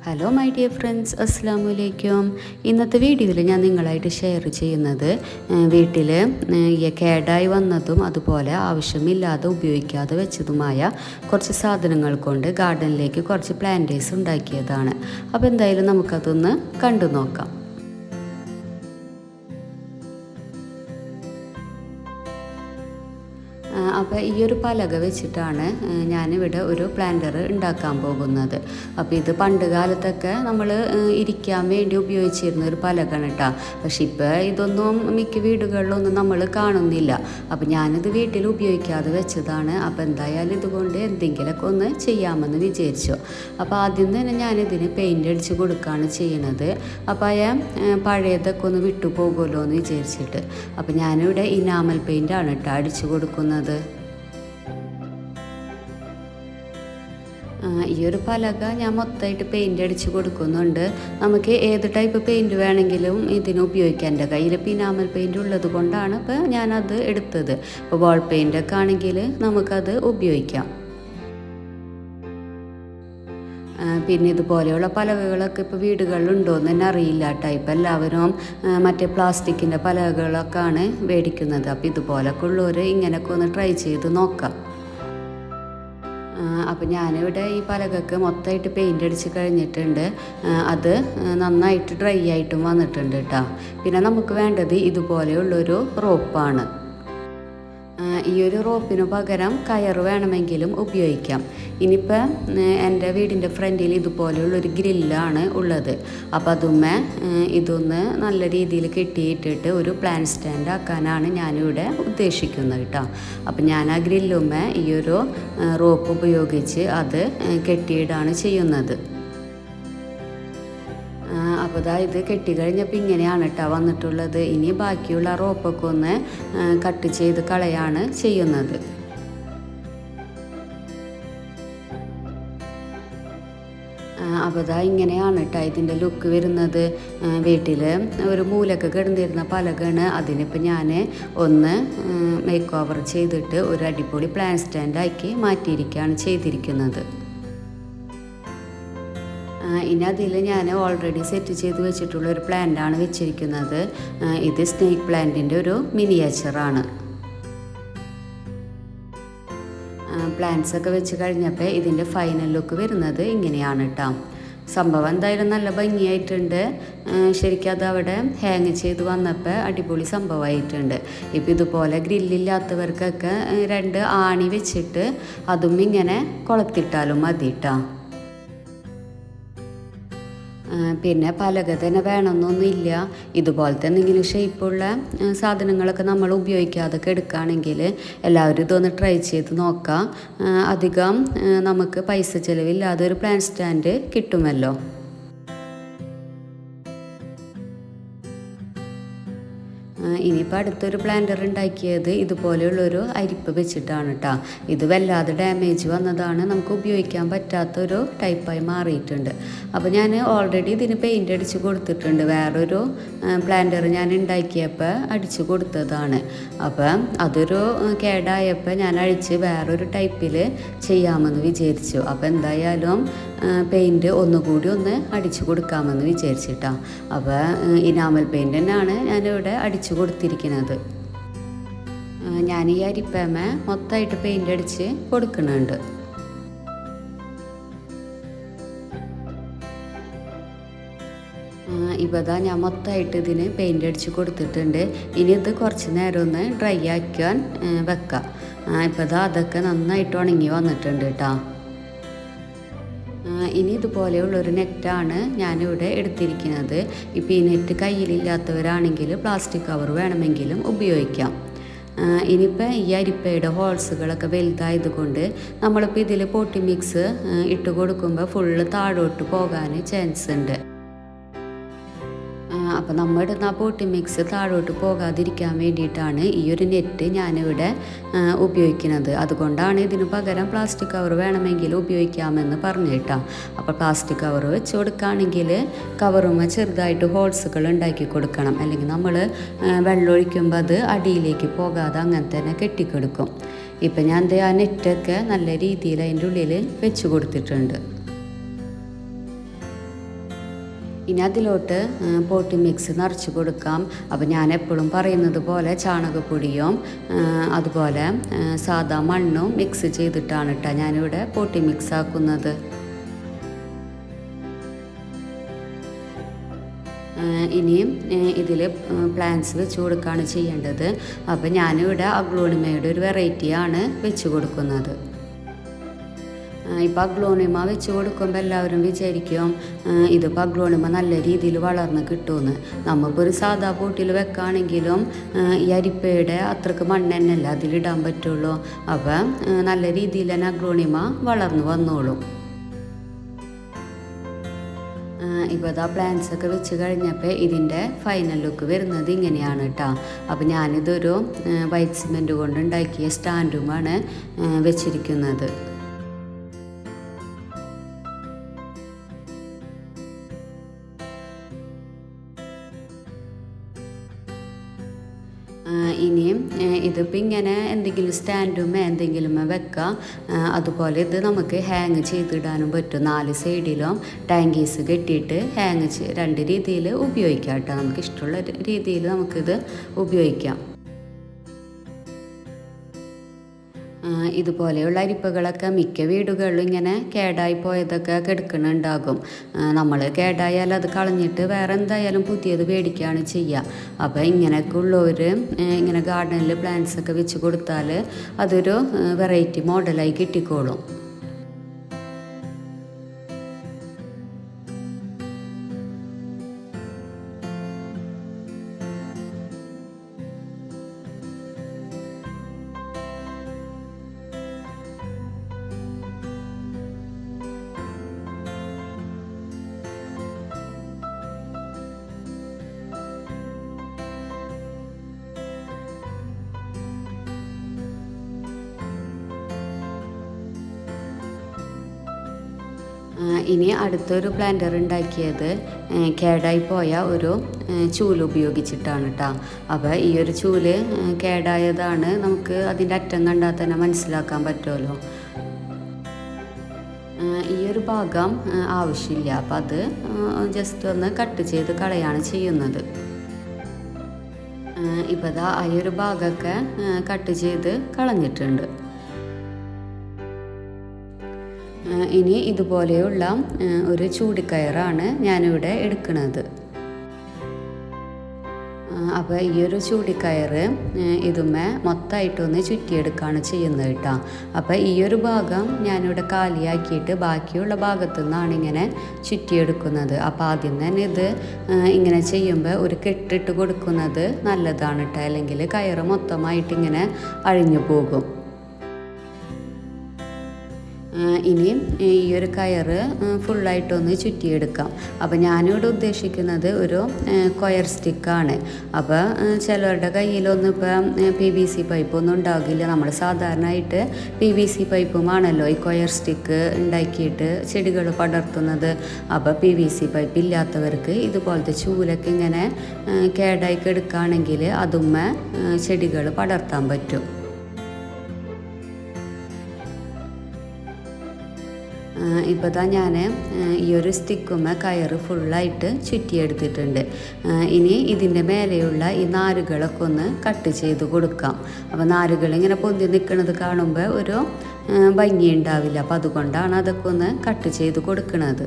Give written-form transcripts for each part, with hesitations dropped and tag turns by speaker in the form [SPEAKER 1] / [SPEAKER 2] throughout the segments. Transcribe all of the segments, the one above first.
[SPEAKER 1] Hello my dear friends, അസ്സാം വലൈക്കും. ഇന്നത്തെ വീഡിയോയിൽ ഞാൻ നിങ്ങളായിട്ട് ഷെയർ ചെയ്യുന്നത് വീട്ടിൽ കേടായി വന്നതും അതുപോലെ ആവശ്യമില്ലാതെ ഉപയോഗിക്കാതെ വെച്ചതുമായ കുറച്ച് സാധനങ്ങൾ കൊണ്ട് ഗാർഡനിലേക്ക് കുറച്ച് പ്ലാന്റേഴ്സ് ഉണ്ടാക്കിയതാണ്. അപ്പോൾ എന്തായാലും നമുക്കതൊന്ന് കണ്ടു നോക്കാം. അപ്പോൾ ഈ ഒരു പലക വെച്ചിട്ടാണ് ഞാനിവിടെ ഒരു പ്ലാന്റർ ഉണ്ടാക്കാൻ പോകുന്നത്. അപ്പോൾ ഇത് പണ്ട് കാലത്തൊക്കെ നമ്മൾ ഇരിക്കാൻ വേണ്ടി ഉപയോഗിച്ചിരുന്ന ഒരു പലകയാണ് കേട്ടോ. പക്ഷെ ഇപ്പോൾ ഇതൊന്നും മിക്ക വീടുകളിലൊന്നും നമ്മൾ കാണുന്നില്ല. അപ്പോൾ ഞാനിത് വീട്ടിൽ ഉപയോഗിക്കാതെ വെച്ചതാണ്. അപ്പോൾ എന്തായാലും ഇതുകൊണ്ട് എന്തെങ്കിലുമൊക്കെ ഒന്ന് ചെയ്യാമെന്ന് വിചാരിച്ചു. അപ്പോൾ ആദ്യം തന്നെ ഞാനിതിന് പെയിൻ്റ് അടിച്ച് കൊടുക്കുകയാണ് ചെയ്യണത്. അപ്പോൾ പഴയതൊക്കെ ഒന്ന് വിട്ടുപോകുമല്ലോ എന്ന് വിചാരിച്ചിട്ട്. അപ്പോൾ ഞാനിവിടെ ഇനാമൽ പെയിൻ്റാണ് കേട്ടോ അടിച്ചു കൊടുക്കുന്നത്. ഈ ഒരു പലക ഞാൻ മൊത്തമായിട്ട് പെയിൻ്റ് അടിച്ച് കൊടുക്കുന്നുണ്ട്. നമുക്ക് ഏത് ടൈപ്പ് പെയിൻറ്റ് വേണമെങ്കിലും ഇതിന് ഉപയോഗിക്കാം. എൻ്റെ കയ്യിൽ ഇനാമൽ പെയിൻ്റ് ഉള്ളത് കൊണ്ടാണ് ഇപ്പോൾ ഞാനത് എടുത്തത്. ഇപ്പോൾ വാൾ പെയിൻ്റൊക്കെ ആണെങ്കിൽ നമുക്കത് ഉപയോഗിക്കാം. പിന്നെ ഇതുപോലെയുള്ള പലകകളൊക്കെ ഇപ്പോൾ വീടുകളിലുണ്ടോയെന്ന് തന്നെ അറിയില്ല കേട്ടോ. ഇപ്പം എല്ലാവരും മറ്റേ പ്ലാസ്റ്റിക്കിൻ്റെ പലകകളൊക്കെയാണ് മേടിക്കുന്നത്. അപ്പോൾ ഇതുപോലൊക്കെ ഉള്ളവർ ഇങ്ങനെയൊക്കെ ഒന്ന് ട്രൈ ചെയ്ത് നോക്കാം. അപ്പോൾ ഞാനിവിടെ ഈ പലകക്ക് മൊത്തമായിട്ട് പെയിൻ്റ് അടിച്ച് കഴിഞ്ഞിട്ടുണ്ട്. അത് നന്നായിട്ട് ഡ്രൈ ആയിട്ടും വന്നിട്ടുണ്ട് കേട്ടോ. പിന്നെ നമുക്ക് വേണ്ടത് ഇതുപോലെയുള്ളൊരു റോപ്പാണ്. ഈ ഒരു റോപ്പിന് പകരം കയർ വേണമെങ്കിലും ഉപയോഗിക്കാം. ഇനിയിപ്പോൾ എൻ്റെ വീടിൻ്റെ ഫ്രണ്ടിൽ ഇതുപോലെയുള്ളൊരു ഗ്രില്ലാണ് ഉള്ളത്. അപ്പോൾ അതുമ്മേ ഇതൊന്ന് നല്ല രീതിയിൽ കെട്ടിയിട്ടിട്ട് ഒരു പ്ലാന്റ് സ്റ്റാൻഡ് ആക്കാനാണ് ഞാനിവിടെ ഉദ്ദേശിക്കുന്നത് കേട്ടോ. അപ്പോൾ ഞാൻ ആ ഗ്രില്ലുമ്മേ ഈ ഒരു റോപ്പ് ഉപയോഗിച്ച് അത് കെട്ടിയിടാണ് ചെയ്യുന്നത്. അപ്പോൾ ഇത് കെട്ടിക്കഴിഞ്ഞപ്പോൾ ഇങ്ങനെയാണ് കേട്ടോ വന്നിട്ടുള്ളത്. ഇനി ബാക്കിയുള്ള റോപ്പൊക്കെ ഒന്ന് കട്ട് ചെയ്ത് കളയാണ് ചെയ്യുന്നത്. അപ്പോൾ ഇങ്ങനെയാണ് കേട്ടോ ഇതിൻ്റെ ലുക്ക് വരുന്നത്. വീട്ടിൽ ഒരു മൂലൊക്കെ കിടന്നിരുന്ന പലകയാണ്. അതിനിപ്പോൾ ഞാൻ ഒന്ന് മേക്ക് ഓവർ ചെയ്തിട്ട് ഒരു അടിപൊളി പ്ലാന്റ് സ്റ്റാൻഡാക്കി മാറ്റിയിരിക്കുകയാണ് ചെയ്തിരിക്കുന്നത്. ഇനി അതിൽ ഞാൻ ഓൾറെഡി സെറ്റ് ചെയ്ത് വെച്ചിട്ടുള്ള ഒരു പ്ലാന്റാണ് വെച്ചിരിക്കുന്നത്. ഇത് സ്നേക്ക് പ്ലാന്റിൻ്റെ ഒരു മിനിയേച്ചറാണ്. പ്ലാന്റ്സ് ഒക്കെ വെച്ച് കഴിഞ്ഞപ്പോൾ ഇതിൻ്റെ ഫൈനൽ ലുക്ക് വരുന്നത് ഇങ്ങനെയാണ് കേട്ടോ. സംഭവം എന്തായാലും നല്ല ഭംഗിയായിട്ടുണ്ട്. ശരിക്കും അത് അവിടെ ഹാങ് ചെയ്ത് വന്നപ്പോൾ അടിപൊളി സംഭവമായിട്ടുണ്ട്. ഇപ്പോൾ ഇതുപോലെ ഗ്രില്ലില്ലാത്തവർക്കൊക്കെ 2 ആണി വെച്ചിട്ട് അതും ഇങ്ങനെ കൊളത്തിട്ടാലും മതി കേട്ടോ. പിന്നെ പലക തന്നെ വേണമെന്നൊന്നുമില്ല. ഇതുപോലത്തെ എന്തെങ്കിലും ഷേപ്പുള്ള സാധനങ്ങളൊക്കെ നമ്മൾ ഉപയോഗിക്കാതൊക്കെ എടുക്കുകയാണെങ്കിൽ എല്ലാവരും ഇതൊന്ന് ട്രൈ ചെയ്ത് നോക്കാം. അധികം നമുക്ക് പൈസ ചിലവില്ലാതെ ഒരു പ്ലാന്റ് സ്റ്റാൻഡ് കിട്ടുമല്ലോ. ഇനിയിപ്പോൾ അടുത്തൊരു പ്ലാന്റർ ഉണ്ടാക്കിയത് ഇതുപോലെയുള്ളൊരു അരിപ്പ് വെച്ചിട്ടാണ് കേട്ടോ. ഇത് വല്ലാതെ ഡാമേജ് വന്നതാണ്. നമുക്ക് ഉപയോഗിക്കാൻ പറ്റാത്തൊരു ടൈപ്പായി മാറിയിട്ടുണ്ട്. അപ്പോൾ ഞാൻ ഓൾറെഡി ഇതിന് പെയിൻ്റ് അടിച്ച് കൊടുത്തിട്ടുണ്ട്. വേറൊരു പ്ലാന്റർ ഞാൻ ഉണ്ടാക്കിയപ്പോൾ അടിച്ച് കൊടുത്തതാണ്. അപ്പം അതൊരു കേടായപ്പോൾ ഞാൻ അഴിച്ച് വേറൊരു ടൈപ്പിൽ ചെയ്യാമെന്ന് വിചാരിച്ചു. അപ്പോൾ എന്തായാലും പെയിൻറ്റ് ഒന്നുകൂടി ഒന്ന് അടിച്ചു കൊടുക്കാമെന്ന് വിചാരിച്ചിട്ടാണ്. അപ്പോൾ ഇനാമൽ പെയിൻ്റ് തന്നെയാണ് ഞാനിവിടെ അടിച്ചു കൊടുത്തിരിക്കുന്നത്. ഞാൻ ഈ അരിപ്പേമ മൊത്തമായിട്ട് പെയിൻ്റ് അടിച്ച് കൊടുക്കുന്നുണ്ട്. ഇപ്പോൾ ഞാൻ മൊത്തമായിട്ട് ഇതിന് പെയിൻ്റ് അടിച്ച് കൊടുത്തിട്ടുണ്ട്. ഇനി ഇത് കുറച്ച് നേരം ഒന്ന് ഡ്രൈ ആക്കാൻ വെക്കാം. ഇപ്പോൾ അതൊക്കെ നന്നായിട്ട് ഉണങ്ങി വന്നിട്ടുണ്ട് കേട്ടോ. ഇനി ഇതുപോലെയുള്ളൊരു നെറ്റാണ് ഞാനിവിടെ എടുത്തിരിക്കുന്നത്. ഇപ്പോൾ ഈ നെറ്റ് കയ്യിലില്ലാത്തവരാണെങ്കിൽ പ്ലാസ്റ്റിക് കവർ വേണമെങ്കിലും ഉപയോഗിക്കാം. ഇനിയിപ്പോൾ ഈ അരിപ്പയുടെ ഹോൾസുകളൊക്കെ വലുതായതുകൊണ്ട് നമ്മളിപ്പോൾ ഇതിൽ പോട്ടി മിക്സ് ഇട്ട് കൊടുക്കുമ്പോൾ ഫുള്ള് താഴോട്ട് പോകാൻ ചാൻസ് ഉണ്ട്. അപ്പോൾ നമ്മൾ ഇടുന്ന ആ പോട്ടി മിക്സ് താഴോട്ട് പോകാതിരിക്കാൻ വേണ്ടിയിട്ടാണ് ഈ ഒരു നെറ്റ് ഞാനിവിടെ ഉപയോഗിക്കുന്നത്. അതുകൊണ്ടാണ് ഇതിന് പകരം പ്ലാസ്റ്റിക് കവർ വേണമെങ്കിൽ ഉപയോഗിക്കാമെന്ന് പറഞ്ഞു കേട്ടോ. അപ്പോൾ പ്ലാസ്റ്റിക് കവർ വെച്ച് കൊടുക്കുകയാണെങ്കിൽ കവറുമ്മ ചെറുതായിട്ട് ഹോൾസുകൾ ഉണ്ടാക്കി കൊടുക്കണം. അല്ലെങ്കിൽ നമ്മൾ വെള്ളം ഒഴിക്കുമ്പോൾ അത് അടിയിലേക്ക് പോകാതെ അങ്ങനെ തന്നെ കെട്ടിക്കെടുക്കും. ഇപ്പം ഞാൻ ആ നെറ്റൊക്കെ നല്ല രീതിയിൽ അതിൻ്റെ ഉള്ളിൽ വെച്ച് കൊടുത്തിട്ടുണ്ട്. ഇനി അതിലോട്ട് പോട്ടി മിക്സ് നിറച്ച് കൊടുക്കാം. അപ്പോൾ ഞാൻ എപ്പോഴും പറയുന്നത് പോലെ ചാണകപ്പൊടിയും അതുപോലെ സാദാ മണ്ണും മിക്സ് ചെയ്തിട്ടാണ് കേട്ടോ ഞാനിവിടെ പോട്ടി മിക്സ് ആക്കുന്നത്. ഇനിയും ഇതിൽ പ്ലാന്റ്സ് വെച്ച് കൊടുക്കുകയാണ് ചെയ്യേണ്ടത്. അപ്പോൾ ഞാനിവിടെ അഗ്ലോണിമയുടെ ഒരു വെറൈറ്റിയാണ് വെച്ച് കൊടുക്കുന്നത്. ഇപ്പോൾ അഗ്ലോണിമ വെച്ച് കൊടുക്കുമ്പോൾ എല്ലാവരും വിചാരിക്കും ഇതിപ്പോൾ അഗ്ലോണിമ നല്ല രീതിയിൽ വളർന്ന് കിട്ടുമെന്ന്. നമ്മളിപ്പോൾ ഒരു സാധാ പോട്ടിൽ വെക്കുകയാണെങ്കിലും ഈ അരിപ്പയുടെ അത്രക്ക് മണ്ണ് തന്നെയല്ല അതിലിടാൻ പറ്റുള്ളൂ. അപ്പം നല്ല രീതിയിൽ തന്നെ അഗ്ലോണിമ വളർന്ന് വന്നോളും. ഇപ്പോൾ ഇതാ പ്ലാന്റ്സ് ഒക്കെ വെച്ച് കഴിഞ്ഞപ്പോൾ ഇതിൻ്റെ ഫൈനൽ ലുക്ക് വരുന്നത് ഇങ്ങനെയാണ് കേട്ടോ. അപ്പോൾ ഞാനിതൊരു വൈറ്റ് സിമെൻറ്റ് കൊണ്ട് ഉണ്ടാക്കിയ സ്റ്റാൻഡുമാണ് വെച്ചിരിക്കുന്നത്. ഇനിയും ഇതിപ്പോൾ ഇങ്ങനെ എന്തെങ്കിലും സ്റ്റാൻഡും എന്തെങ്കിലും വെക്കാം. അതുപോലെ ഇത് നമുക്ക് ഹാങ് ചെയ്തിടാനും പറ്റും. 4 സൈഡിലും ടാങ്കീസ് കെട്ടിയിട്ട് ഹാങ് 2 രീതിയിൽ ഉപയോഗിക്കാം കേട്ടോ. നമുക്ക് ഇഷ്ടമുള്ള രീതിയിൽ നമുക്കിത് ഉപയോഗിക്കാം. ഇതുപോലെയുള്ള അരിപ്പകളൊക്കെ മിക്ക വീടുകളിലും ഇങ്ങനെ കേടായി പോയതൊക്കെ കിടക്കുന്നുണ്ടാകും. നമ്മൾ കേടായാൽ അത് കളഞ്ഞിട്ട് വേറെ എന്തായാലും പുതിയത് മേടിക്കുകയാണ് ചെയ്യുക. അപ്പോൾ ഇങ്ങനെയൊക്കെ ഉള്ളവർ ഇങ്ങനെ ഗാർഡനിൽ പ്ലാന്റ്സ് ഒക്കെ വെച്ച് കൊടുത്താൽ അതൊരു വെറൈറ്റി മോഡലായി കിട്ടിക്കോളും. ഇനി അടുത്തൊരു പ്ലാന്റർ ഉണ്ടാക്കിയത് കേടായി പോയ ഒരു ചൂല് ഉപയോഗിച്ചിട്ടാണ് കേട്ടോ. അപ്പോൾ ഈ ഒരു ചൂല് കേടായതാണ്. നമുക്ക് അതിൻ്റെ അറ്റം കണ്ടാൽ തന്നെ മനസ്സിലാക്കാൻ പറ്റുമല്ലോ. ഈ ഒരു ഭാഗം ആവശ്യമില്ല. അപ്പം അത് ജസ്റ്റ് ഒന്ന് കട്ട് ചെയ്ത് കളയാണ് ചെയ്യുന്നത്. ഇപ്പോൾ ദാ ഈ ഒരു ഭാഗമൊക്കെ കട്ട് ചെയ്ത് കളഞ്ഞിട്ടുണ്ട്. ഇനി ഇതുപോലെയുള്ള ഒരു ചൂടിക്കയറാണ് ഞാനിവിടെ എടുക്കുന്നത്. അപ്പോൾ ഈ ഒരു ചൂടിക്കയർ ഇതുമേ മൊത്തമായിട്ടൊന്ന് ചുറ്റിയെടുക്കുകയാണ് ചെയ്യുന്നത് കേട്ടോ. അപ്പോൾ ഈ ഒരു ഭാഗം ഞാനിവിടെ കാലിയാക്കിയിട്ട് ബാക്കിയുള്ള ഭാഗത്തു നിന്നാണ് ഇങ്ങനെ ചുറ്റിയെടുക്കുന്നത്. അപ്പോൾ ആദ്യം തന്നെ ഇത് ഇങ്ങനെ ചെയ്യുമ്പോൾ ഒരു കെട്ടിട്ട് കൊടുക്കുന്നത് നല്ലതാണ് കേട്ടോ. അല്ലെങ്കിൽ കയറ് മൊത്തമായിട്ട് ഇങ്ങനെ അഴിഞ്ഞു പോകും. ഇനി ഈ ഒരു കയറ് ഫുള്ളായിട്ടൊന്ന് ചുറ്റിയെടുക്കാം. അപ്പോൾ ഞാനിവിടെ ഉദ്ദേശിക്കുന്നത് ഒരു കൊയർ സ്റ്റിക്കാണ്. അപ്പോൾ ചിലവരുടെ കയ്യിലൊന്നും ഇപ്പം PVC പൈപ്പൊന്നും ഉണ്ടാകില്ല. നമ്മൾ സാധാരണയായിട്ട് PVC പൈപ്പുമാണല്ലോ ഈ കൊയർ സ്റ്റിക്ക് ഉണ്ടാക്കിയിട്ട് ചെടികൾ പടർത്തുന്നത്. അപ്പോൾ PVC പൈപ്പ് ഇല്ലാത്തവർക്ക് ഇതുപോലത്തെ ചൂലൊക്കെ ഇങ്ങനെ കേടായി കിടക്കുകയാണെങ്കിൽ അതുമ്മേ ചെടികൾ പടർത്താൻ പറ്റും. ഇപ്പോൾ ദാ ഞാൻ ഈ ഒരു സ്റ്റിക്കുമ്മ കയറ് ഫുള്ളായിട്ട് ചുറ്റിയെടുത്തിട്ടുണ്ട്. ഇനി ഇതിൻ്റെ മേലെയുള്ള ഈ നാരുകളൊക്കെ ഒന്ന് കട്ട് ചെയ്ത് കൊടുക്കാം. അപ്പോൾ നാരുകൾ ഇങ്ങനെ പൊന്തി നിൽക്കുന്നത് കാണുമ്പോൾ ഒരു ഭംഗി ഉണ്ടാവില്ല. അപ്പോൾ അതുകൊണ്ടാണ് അതൊക്കെ ഒന്ന് കട്ട് ചെയ്ത് കൊടുക്കുന്നത്.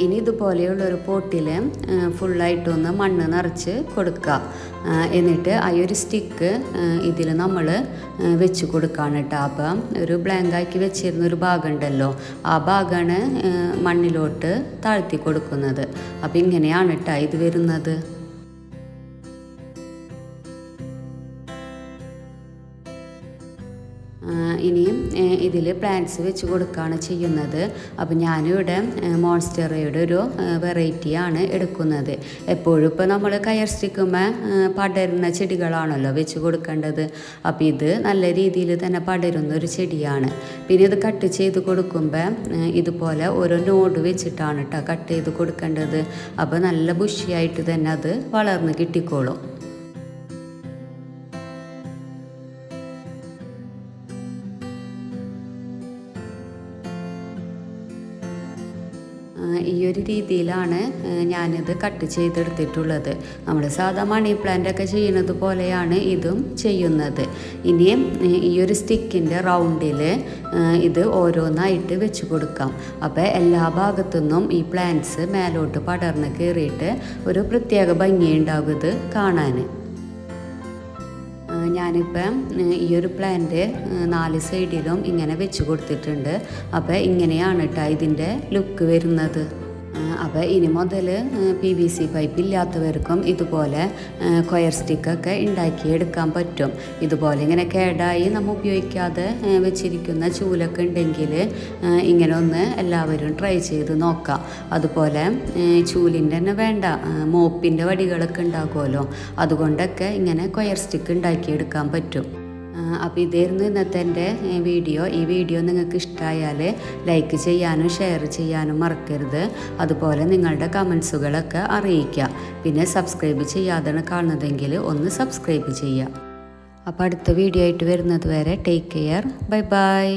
[SPEAKER 1] ഇനി ഇതുപോലെയുള്ളൊരു പോട്ടിൽ ഫുള്ളായിട്ടൊന്ന് മണ്ണ് നിറച്ച് കൊടുക്കുക. എന്നിട്ട് ആ ഒരു സ്റ്റിക്ക് ഇതിൽ നമ്മൾ വെച്ച് കൊടുക്കുകയാണ് കേട്ടോ. അപ്പം ഒരു ബ്ലാങ്കാക്കി വെച്ചിരുന്നൊരു ഭാഗം ഉണ്ടല്ലോ, ആ ഭാഗമാണ് മണ്ണിലോട്ട് താഴ്ത്തി കൊടുക്കുന്നത്. അപ്പം ഇങ്ങനെയാണ് കേട്ടോ ഇത് വരുന്നത്. ഇനിയും ഇതിൽ പ്ലാന്റ്സ് വെച്ച് കൊടുക്കുകയാണ് ചെയ്യുന്നത്. അപ്പോൾ ഞാനിവിടെ മോൺസ്റ്ററയുടെ ഒരു വെറൈറ്റിയാണ് എടുക്കുന്നത്. എപ്പോഴും ഇപ്പോൾ നമ്മൾ കയർ സ്റ്റിക്കുമ്പോൾ പടരുന്ന ചെടികളാണല്ലോ വെച്ച് കൊടുക്കേണ്ടത്. അപ്പോൾ ഇത് നല്ല രീതിയിൽ തന്നെ പടരുന്ന ഒരു ചെടിയാണ്. പിന്നെ ഇത് കട്ട് ചെയ്ത് കൊടുക്കുമ്പോൾ ഇതുപോലെ ഓരോ നോഡ് വെച്ചിട്ടാണ് കേട്ടോ കട്ട് ചെയ്ത് കൊടുക്കേണ്ടത്. അപ്പോൾ നല്ല ബുഷിയായിട്ട് തന്നെ അത് വളർന്ന് കിട്ടിക്കോളും. ഈ ഒരു രീതിയിലാണ് ഞാനിത് കട്ട് ചെയ്തെടുത്തിട്ടുള്ളത്. നമ്മൾ സാധാ മണി പ്ലാന്റ് ഒക്കെ ചെയ്യുന്നത് പോലെയാണ് ഇതും ചെയ്യുന്നത്. ഇനിയും ഈ ഒരു സ്റ്റിക്കിൻ്റെ റൗണ്ടിൽ ഇത് ഓരോന്നായിട്ട് വെച്ച് കൊടുക്കാം. അപ്പോൾ എല്ലാ ഭാഗത്തു നിന്നും ഈ പ്ലാന്റ്സ് മേലോട്ട് പടർന്ന് കയറിയിട്ട് ഒരു പ്രത്യേക ഭംഗിയുണ്ടാകും ഇത് കാണാൻ. ഞാനിപ്പം ഈ ഒരു പ്ലാന്റ് 4 സൈഡിലും ഇങ്ങനെ വെച്ച് കൊടുത്തിട്ടുണ്ട്. അപ്പോൾ ഇങ്ങനെയാണ് കേട്ടോ ഇതിൻ്റെ ലുക്ക് വരുന്നത്. അപ്പോൾ ഇനി മുതൽ PVC പൈപ്പ് ഇല്ലാത്തവർക്കും ഇതുപോലെ കൊയർ സ്റ്റിക്കൊക്കെ ഉണ്ടാക്കിയെടുക്കാൻ പറ്റും. ഇതുപോലെ ഇങ്ങനെ കേടായി നമ്മൾ ഉപയോഗിക്കാതെ വെച്ചിരിക്കുന്ന ചൂലൊക്കെ ഉണ്ടെങ്കിൽ ഇങ്ങനെ ഒന്ന് എല്ലാവരും ട്രൈ ചെയ്ത് നോക്കാം. അതുപോലെ ചൂലിൻ്റെ തന്നെ വേണ്ട, മോപ്പിൻ്റെ വടികളൊക്കെ ഉണ്ടാകുമല്ലോ, അതുകൊണ്ടൊക്കെ ഇങ്ങനെ കൊയർ സ്റ്റിക്ക് ഉണ്ടാക്കിയെടുക്കാൻ പറ്റും. അപ്പോൾ ഇതായിരുന്നു ഇന്നത്തെ എൻ്റെ വീഡിയോ. ഈ വീഡിയോ നിങ്ങൾക്ക് ഇഷ്ടമായാൽ ലൈക്ക് ചെയ്യാനും ഷെയർ ചെയ്യാനും മറക്കരുത്. അതുപോലെ നിങ്ങളുടെ കമൻസുകളൊക്കെ അറിയിക്കുക. പിന്നെ സബ്സ്ക്രൈബ് ചെയ്യാതാണ് കാണുന്നതെങ്കിൽ ഒന്ന് സബ്സ്ക്രൈബ് ചെയ്യുക. അപ്പോൾ അടുത്ത വീഡിയോ ആയിട്ട് വരുന്നത് വരെ ടേക്ക് കെയർ. Bye bye.